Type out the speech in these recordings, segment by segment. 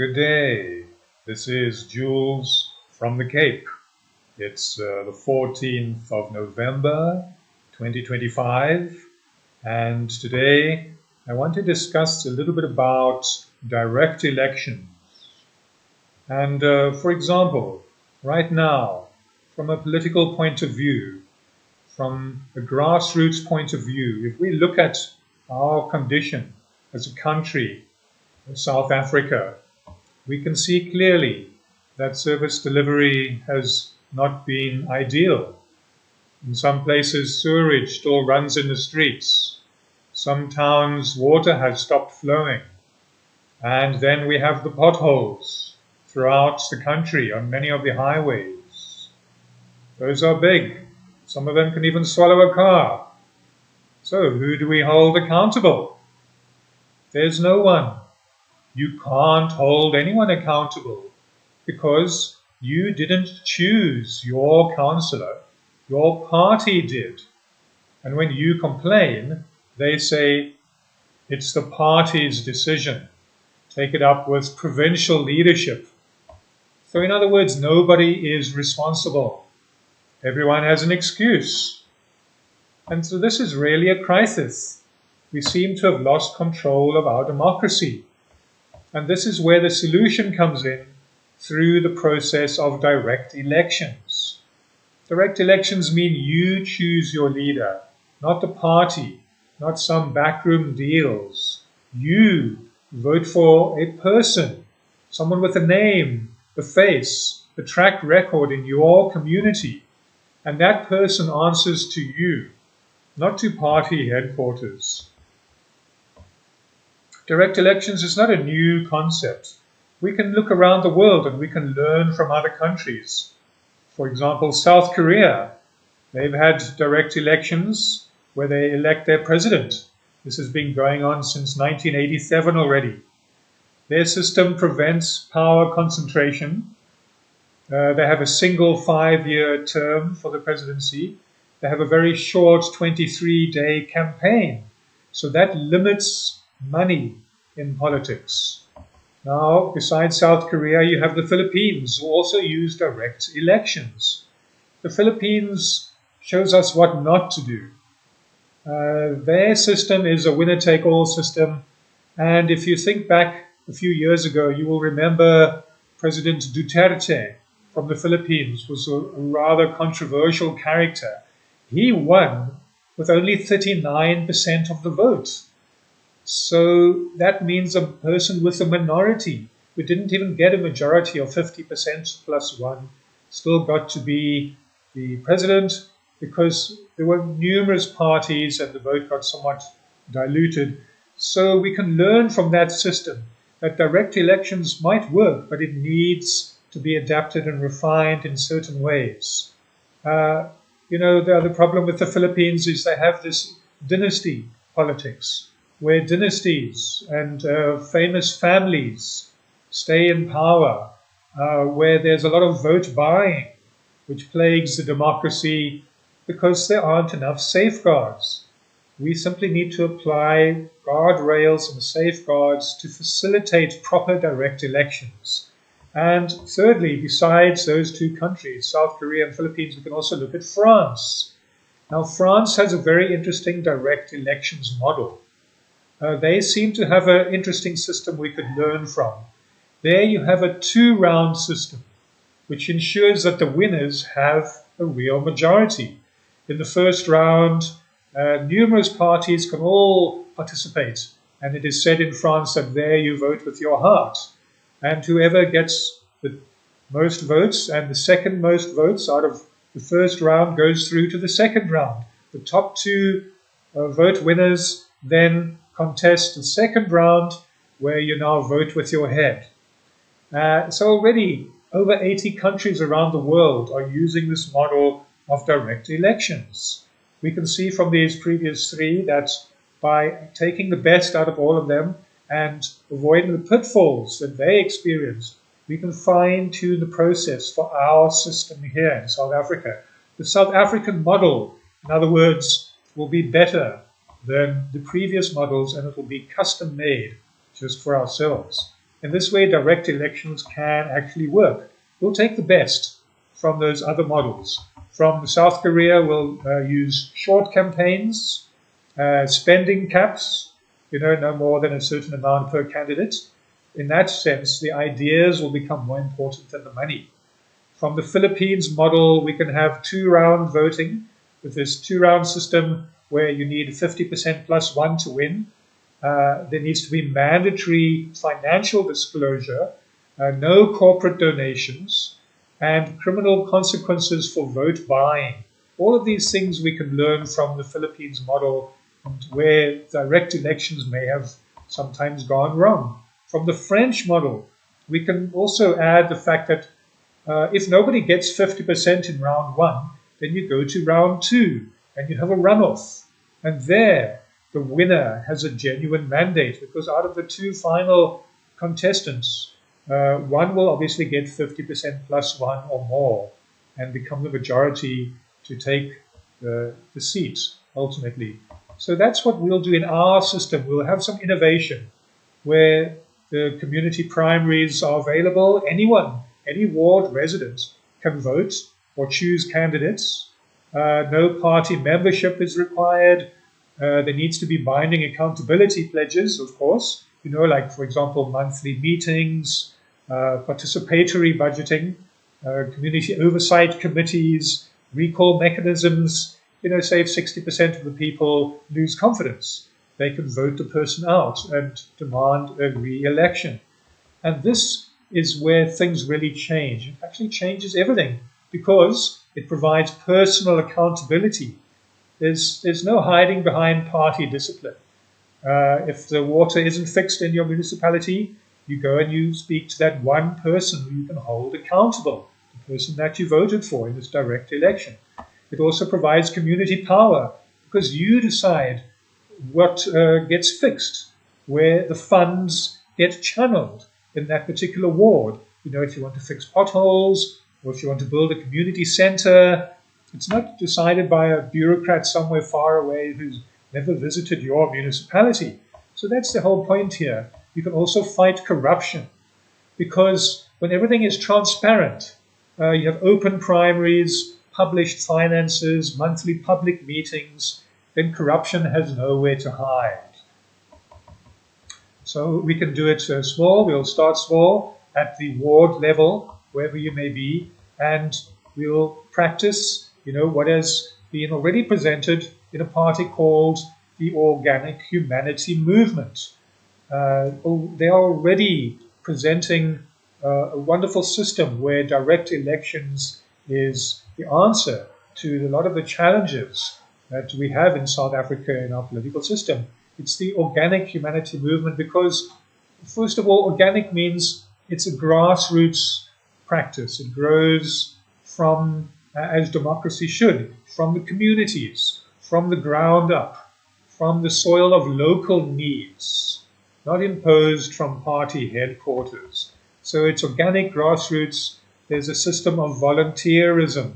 Good day. This is Jules from the Cape. It's the 14th of November 2025, and today I want to discuss a little bit about direct elections. And for example, right now, from a political point of view, from a grassroots point of view, if we look at our condition as a country, South Africa, we can see clearly that service delivery has not been ideal. In some places, sewerage still runs in the streets. Some towns, water has stopped flowing. And then we have the potholes throughout the country on many of the highways. Those are big. Some of them can even swallow a car. So who do we hold accountable? There's no one. You can't hold anyone accountable because you didn't choose your councillor. Your party did. And when you complain, they say it's the party's decision. Take it up with provincial leadership. So in other words, nobody is responsible. Everyone has an excuse. And so this is really a crisis. We seem to have lost control of our democracy. And this is where the solution comes in through the process of direct elections. Direct elections mean you choose your leader, not the party, not some backroom deals. You vote for a person, someone with a name, a face, a track record in your community. And that person answers to you, not to party headquarters. Direct elections is not a new concept. We can look around the world and we can learn from other countries. For example, South Korea, they've had direct elections where they elect their president. This has been going on since 1987 already. Their system prevents power concentration. They have a single 5-year term for the presidency. They have a very short 23-day campaign. So that limits money in politics. Now, besides South Korea, you have the Philippines, who also use direct elections. The Philippines shows us what not to do. Their system is a winner-take-all system, and if you think back a few years ago, you will remember President Duterte from the Philippines was a rather controversial character. He won with only 39% of the vote. So that means a person with a minority who didn't even get a majority of 50% plus one still got to be the president because there were numerous parties and the vote got somewhat diluted. So we can learn from that system that direct elections might work, but it needs to be adapted and refined in certain ways. The other problem with the Philippines is they have this dynasty politics, where dynasties and famous families stay in power, where there's a lot of vote buying, which plagues the democracy because there aren't enough safeguards. We simply need to apply guardrails and safeguards to facilitate proper direct elections. And thirdly, besides those two countries, South Korea and Philippines, we can also look at France. Now, France has a very interesting direct elections model. They seem to have an interesting system we could learn from. There you have a 2-round system, which ensures that the winners have a real majority. In the first round, numerous parties can all participate, and it is said in France that there you vote with your heart. And whoever gets the most votes and the second most votes out of the first round goes through to the second round. The top 2 vote winners then contest the second round, where you now vote with your head. So already over 80 countries around the world are using this model of direct elections. We can see from these previous 3 that by taking the best out of all of them and avoiding the pitfalls that they experienced, we can fine-tune the process for our system here in South Africa. The South African model, in other words, will be better than the previous models, and it will be custom-made just for ourselves. In this way, direct elections can actually work. We'll take the best from those other models. From South Korea, we'll use short campaigns, spending caps, no more than a certain amount per candidate. In that sense, the ideas will become more important than the money. From the Philippines model, we can have two-round voting with this two-round system where you need 50% plus one to win. There needs to be mandatory financial disclosure, no corporate donations, and criminal consequences for vote buying. All of these things we can learn from the Philippines model, and where direct elections may have sometimes gone wrong. From the French model, we can also add the fact that if nobody gets 50% in round one, then you go to round two and you have a runoff. And there, the winner has a genuine mandate, because out of the two final contestants, one will obviously get 50% plus one or more and become the majority to take the seat ultimately. So that's what we'll do in our system. We'll have some innovation where the community primaries are available. Anyone, any ward resident can vote or choose candidates. No party membership is required. There needs to be binding accountability pledges, of course, like, for example, monthly meetings, participatory budgeting, community oversight committees, recall mechanisms. Say if 60% of the people lose confidence, they can vote the person out and demand a re-election. And this is where things really change. It actually changes everything because it provides personal accountability. There's no hiding behind party discipline. If the water isn't fixed in your municipality, you go and you speak to that one person who you can hold accountable, the person that you voted for in this direct election. It also provides community power because you decide what gets fixed, where the funds get channeled in that particular ward. If you want to fix potholes or if you want to build a community center, it's not decided by a bureaucrat somewhere far away who's never visited your municipality. So that's the whole point here. You can also fight corruption because when everything is transparent, you have open primaries, published finances, monthly public meetings, then corruption has nowhere to hide. So we can do it small. We'll start small at the ward level, wherever you may be, and we'll practice, what has been already presented in a party called the Organic Humanity Movement. They are already presenting a wonderful system where direct elections is the answer to a lot of the challenges that we have in South Africa in our political system. It's the Organic Humanity Movement because, first of all, organic means it's a grassroots practice. It grows from, as democracy should, from the communities, from the ground up, from the soil of local needs, not imposed from party headquarters. So it's organic grassroots. There's a system of volunteerism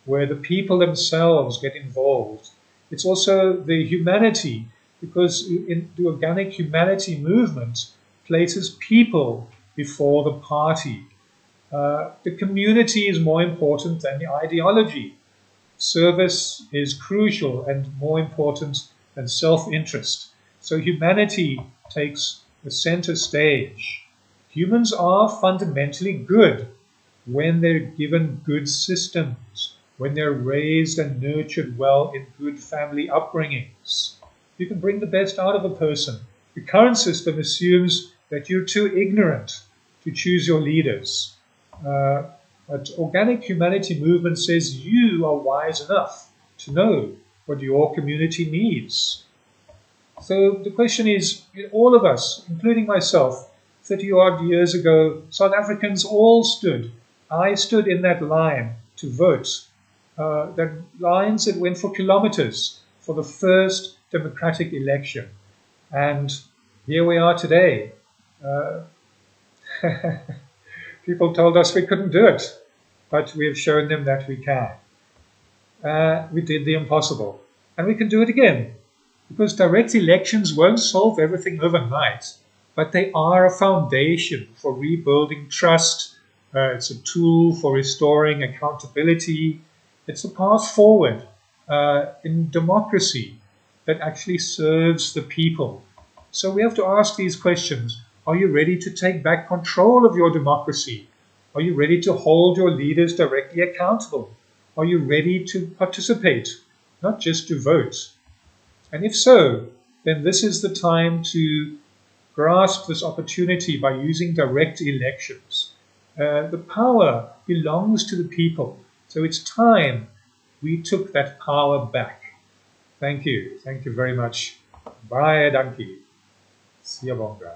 where the people themselves get involved. It's also the humanity, because in the Organic Humanity Movement places people before the party. The community is more important than the ideology. Service is crucial and more important than self-interest. So humanity takes the center stage. Humans are fundamentally good when they're given good systems, when they're raised and nurtured well in good family upbringings. You can bring the best out of a person. The current system assumes that you're too ignorant to choose your leaders. But Organic Humanity Movement says you are wise enough to know what your community needs. So the question is, all of us, including myself, 30-odd years ago, South Africans all stood. I stood in that line to vote. That lines that went for kilometers for the first democratic election. And here we are today. People told us we couldn't do it, but we have shown them that we can. We did the impossible, and we can do it again, because direct elections won't solve everything overnight. but they are a foundation for rebuilding trust. It's a tool for restoring accountability. It's a path forward in democracy that actually serves the people. So we have to ask these questions. Are you ready to take back control of your democracy? Are you ready to hold your leaders directly accountable? Are you ready to participate, not just to vote? And if so, then this is the time to grasp this opportunity by using direct elections. The power belongs to the people, so it's time we took that power back. Thank you. Thank you very much. Baie dankie. Siyabonga.